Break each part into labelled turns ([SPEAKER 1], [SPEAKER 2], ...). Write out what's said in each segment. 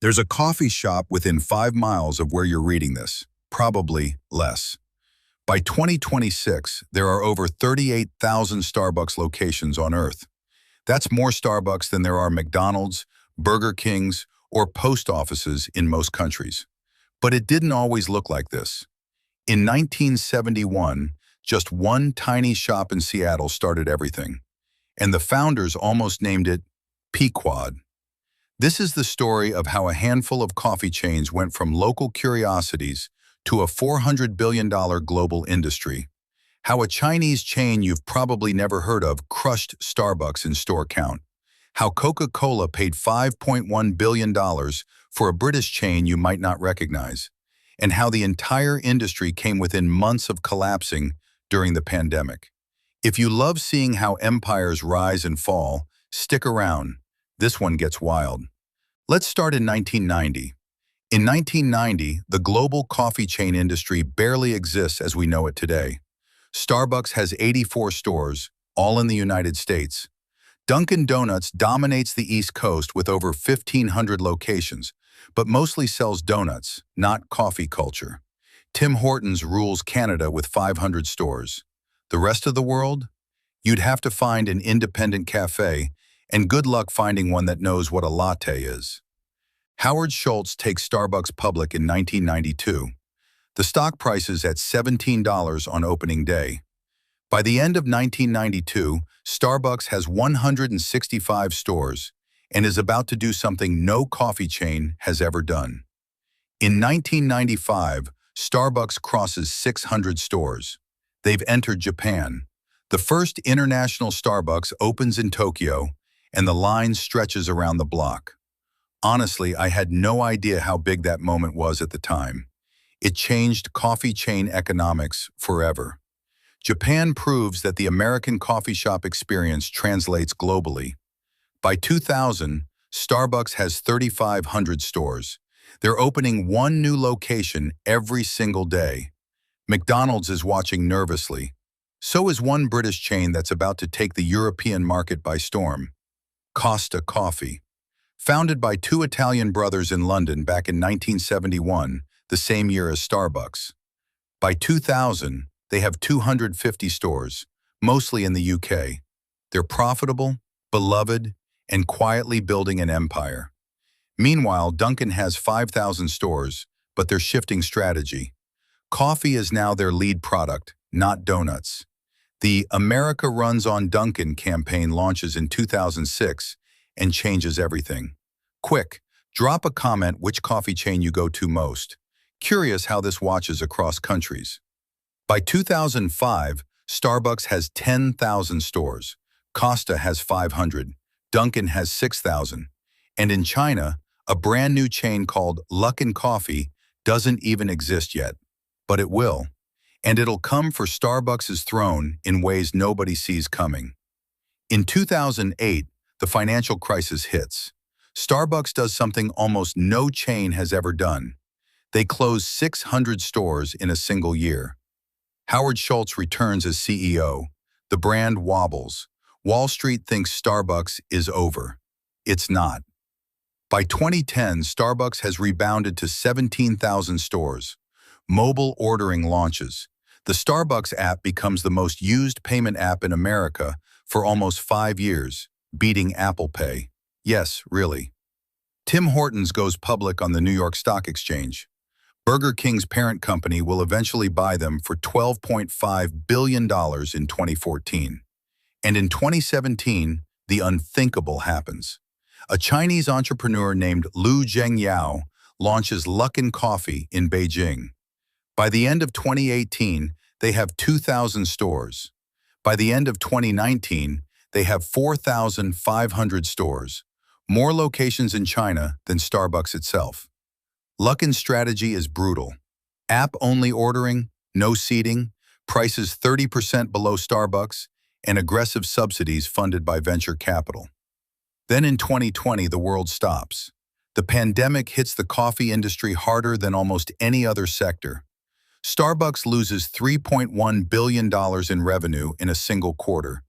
[SPEAKER 1] There's a coffee shop within 5 miles of where you're reading this, probably less. By 2026, there are over 38,000 Starbucks locations on Earth. That's more Starbucks than there are McDonald's, Burger Kings, or post offices in most countries. But it didn't always look like this. In 1971, just one tiny shop in Seattle started everything, and the founders almost named it Pequod. This is the story of how a handful of coffee chains went from local curiosities to a $400 billion global industry. How a Chinese chain you've probably never heard of crushed Starbucks in store count. How Coca-Cola paid $5.1 billion for a British chain you might not recognize. And how the entire industry came within months of collapsing during the pandemic. If you love seeing how empires rise and fall, stick around. This one gets wild. Let's start in 1990. In 1990, the global coffee chain industry barely exists as we know it today. Starbucks has 84 stores, all in the United States. Dunkin' Donuts dominates the East Coast with over 1,500 locations, but mostly sells donuts, not coffee culture. Tim Hortons rules Canada with 500 stores. The rest of the world? You'd have to find an independent cafe, and good luck finding one that knows what a latte is. Howard Schultz takes Starbucks public in 1992. The stock price is at $17 on opening day. By the end of 1992, Starbucks has 165 stores and is about to do something no coffee chain has ever done. In 1995, Starbucks crosses 600 stores. They've entered Japan. The first international Starbucks opens in Tokyo, and the line stretches around the block. Honestly, I had no idea how big that moment was at the time. It changed coffee chain economics forever. Japan proves that the American coffee shop experience translates globally. By 2000, Starbucks has 3,500 stores. They're opening one new location every single day. McDonald's is watching nervously. So is one British chain that's about to take the European market by storm. Costa Coffee. Founded by two Italian brothers in London back in 1971, the same year as Starbucks. By 2000, they have 250 stores, mostly in the UK. They're profitable, beloved, and quietly building an empire. Meanwhile, Dunkin' has 5,000 stores, but they're shifting strategy. Coffee is now their lead product, not donuts. The America Runs on Dunkin' campaign launches in 2006 and changes everything. Quick, drop a comment which coffee chain you go to most. Curious how this watches across countries. By 2005, Starbucks has 10,000 stores. Costa has 500. Dunkin' has 6,000. And in China, a brand new chain called Luckin Coffee doesn't even exist yet. But it will. And it'll come for Starbucks' throne in ways nobody sees coming. In 2008, the financial crisis hits. Starbucks does something almost no chain has ever done. They close 600 stores in a single year. Howard Schultz returns as CEO. The brand wobbles. Wall Street thinks Starbucks is over. It's not. By 2010, Starbucks has rebounded to 17,000 stores. Mobile ordering launches. The Starbucks app becomes the most used payment app in America for almost 5 years, beating Apple Pay. Yes, really. Tim Hortons goes public on the New York Stock Exchange. Burger King's parent company will eventually buy them for $12.5 billion in 2014. And in 2017, the unthinkable happens. A Chinese entrepreneur named Lu Zhengyao launches Luckin Coffee in Beijing. By the end of 2018, they have 2,000 stores. By the end of 2019, they have 4,500 stores, more locations in China than Starbucks itself. Luckin's strategy is brutal. App-only ordering, no seating, prices 30% below Starbucks, and aggressive subsidies funded by venture capital. Then in 2020, the world stops. The pandemic hits the coffee industry harder than almost any other sector. Starbucks loses $3.1 billion in revenue in a single quarter.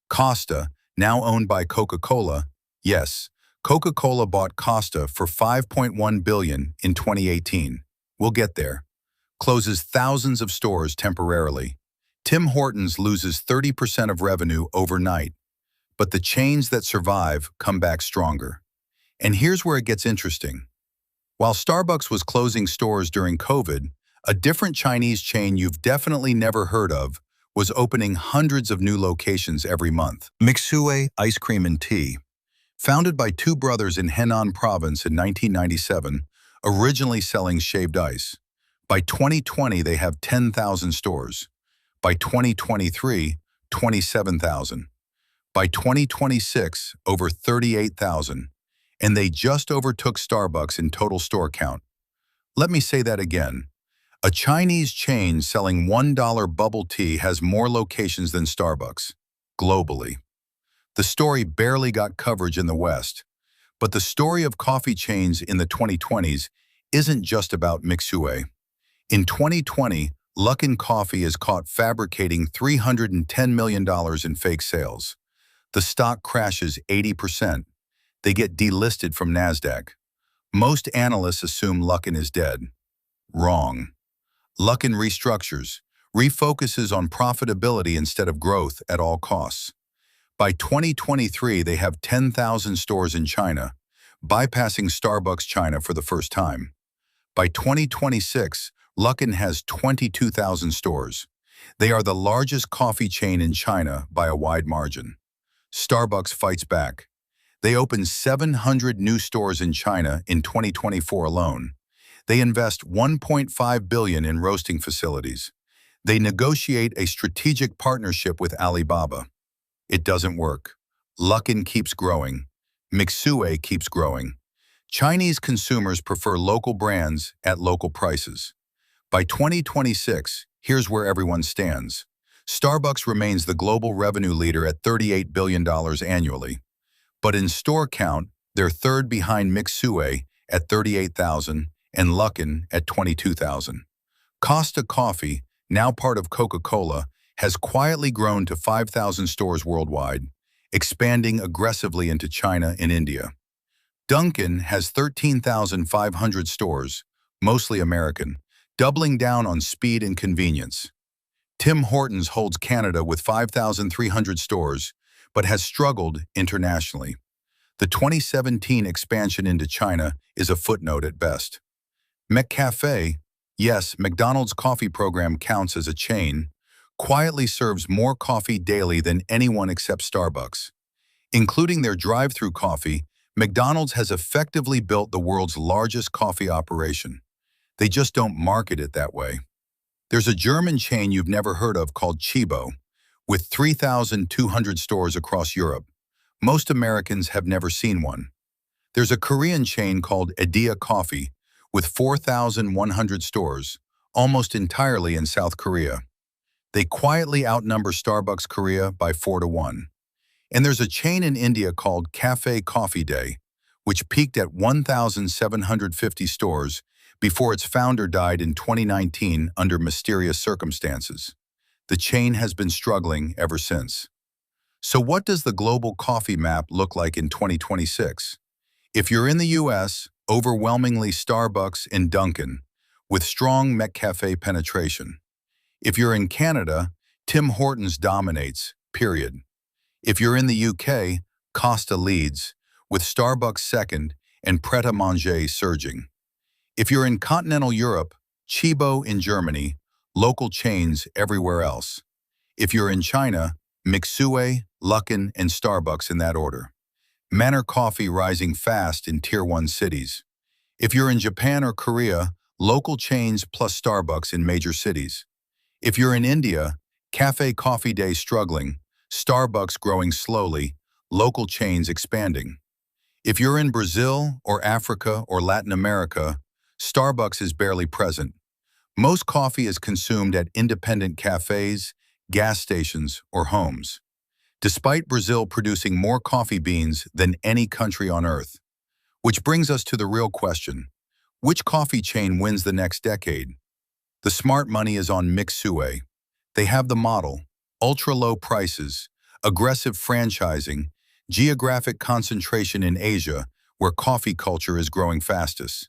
[SPEAKER 1] Costa, now owned by Coca-Cola, yes, Coca-Cola bought Costa for $5.1 billion in 2018. We'll get there. Closes thousands of stores temporarily. Tim Hortons loses 30% of revenue overnight. But the chains that survive come back stronger. And here's where it gets interesting. While Starbucks was closing stores during COVID, a different Chinese chain you've definitely never heard of was opening hundreds of new locations every month. Mixue Ice Cream and Tea. Founded by two brothers in Henan Province in 1997, originally selling shaved ice. By 2020, they have 10,000 stores. By 2023, 27,000. By 2026, over 38,000. And they just overtook Starbucks in total store count. Let me say that again. A Chinese chain selling $1 bubble tea has more locations than Starbucks, globally. The story barely got coverage in the West, but the story of coffee chains in the 2020s isn't just about Mixue. In 2020, Luckin Coffee is caught fabricating $310 million in fake sales. The stock crashes 80%. They get delisted from NASDAQ. Most analysts assume Luckin is dead. Wrong. Luckin restructures, refocuses on profitability instead of growth at all costs. By 2023, they have 10,000 stores in China, bypassing Starbucks China for the first time. By 2026, Luckin has 22,000 stores. They are the largest coffee chain in China by a wide margin. Starbucks fights back. They opened 700 new stores in China in 2024 alone. They invest $1.5 billion in roasting facilities. They negotiate a strategic partnership with Alibaba. It doesn't work. Luckin keeps growing. Mixue keeps growing. Chinese consumers prefer local brands at local prices. By 2026, here's where everyone stands. Starbucks remains the global revenue leader at $38 billion annually. But in store count, they're third behind Mixue at 38,000 and Luckin at 22,000. Costa Coffee, now part of Coca-Cola, has quietly grown to 5,000 stores worldwide, expanding aggressively into China and India. Dunkin' has 13,500 stores, mostly American, doubling down on speed and convenience. Tim Hortons holds Canada with 5,300 stores, but has struggled internationally. The 2017 expansion into China is a footnote at best. McCafe, yes, McDonald's coffee program counts as a chain, quietly serves more coffee daily than anyone except Starbucks. Including their drive-through coffee, McDonald's has effectively built the world's largest coffee operation. They just don't market it that way. There's a German chain you've never heard of called Chibo, with 3,200 stores across Europe. Most Americans have never seen one. There's a Korean chain called Edea Coffee, with 4,100 stores, almost entirely in South Korea. They quietly outnumber Starbucks Korea by 4-1. And there's a chain in India called Cafe Coffee Day, which peaked at 1,750 stores before its founder died in 2019 under mysterious circumstances. The chain has been struggling ever since. So what does the global coffee map look like in 2026? If you're in the US, overwhelmingly Starbucks and Dunkin', with strong McCafe penetration. If you're in Canada, Tim Hortons dominates, period. If you're in the UK, Costa leads, with Starbucks second and Pret-a-Manger surging. If you're in continental Europe, Chibo in Germany, local chains everywhere else. If you're in China, Mixue, Luckin, and Starbucks in that order. Manner Coffee rising fast in Tier 1 cities. If you're in Japan or Korea, local chains plus Starbucks in major cities. If you're in India, Cafe Coffee Day struggling, Starbucks growing slowly, local chains expanding. If you're in Brazil or Africa or Latin America, Starbucks is barely present. Most coffee is consumed at independent cafes, gas stations, or homes. Despite Brazil producing more coffee beans than any country on earth. Which brings us to the real question. Which coffee chain wins the next decade? The smart money is on Mixue. They have the model, ultra-low prices, aggressive franchising, geographic concentration in Asia, where coffee culture is growing fastest.